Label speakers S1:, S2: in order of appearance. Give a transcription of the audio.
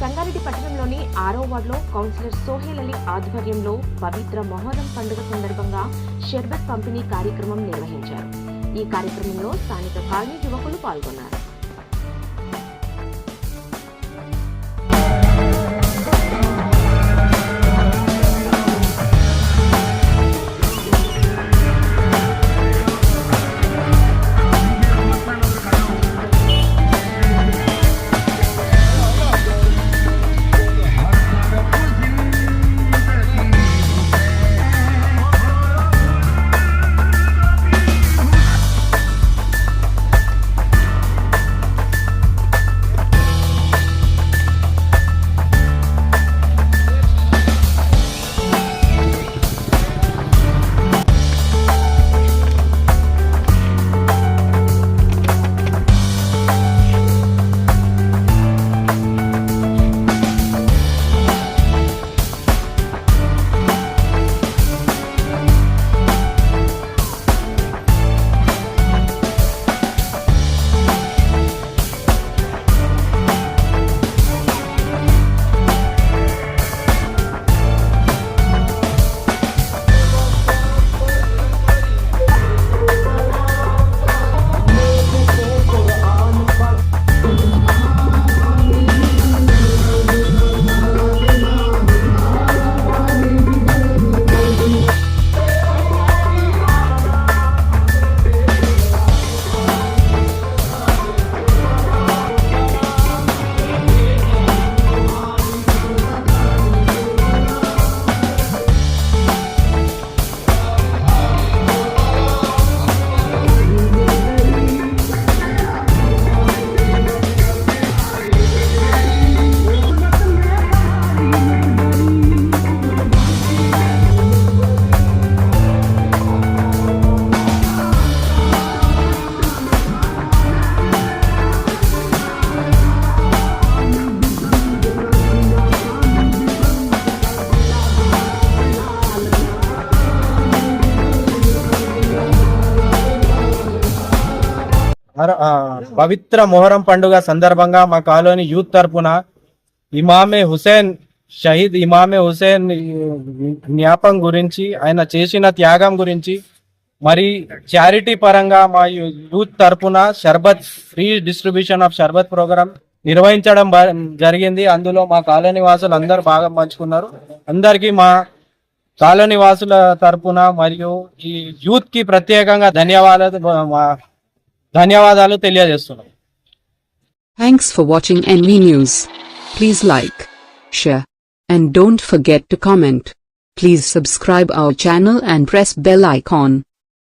S1: సంగారెడ్డి పట్టణంలోని 6వ వార్డులో కౌన్సిలర్ సోహెల్ అలీ ఆధ్వర్యంలో పవిత్ర మొహర్రం పండుగ సందర్భంగా షర్బత్ పంపిణీ కార్యక్రమం నిర్వహించారు. ఈ కార్యక్రమంలో స్థానిక కాలనీ యువకులు పాల్గొన్నారు.
S2: పవిత్ర మొహరం పండుగ సందర్భంగా మా కాలనీ యూత్ తరపున షహీద్ ఇమామే హుసేన్ జ్ఞాపకం గురించి, ఆయన చేసిన త్యాగం గురించి, మరి చారిటీ పరంగా మా యూత్ తరపున షర్బత్ ఫ్రీ డిస్ట్రిబ్యూషన్ ఆఫ్ షర్బత్ ప్రోగ్రామ్ నిర్వహించడం జరిగింది. అందులో మా కాలనీ వాసులు అందరూ బాగా పంచుకున్నారు. అందరికీ మా కాలనీ వాసుల తరపున మరియు ఈ యూత్ కి ప్రత్యేకంగా ధన్యవాదాలు తెలియజేస్తున్నాం.
S3: Thanks for watching NV News. Please like, share, and don't forget to comment. Please subscribe our channel and press bell icon.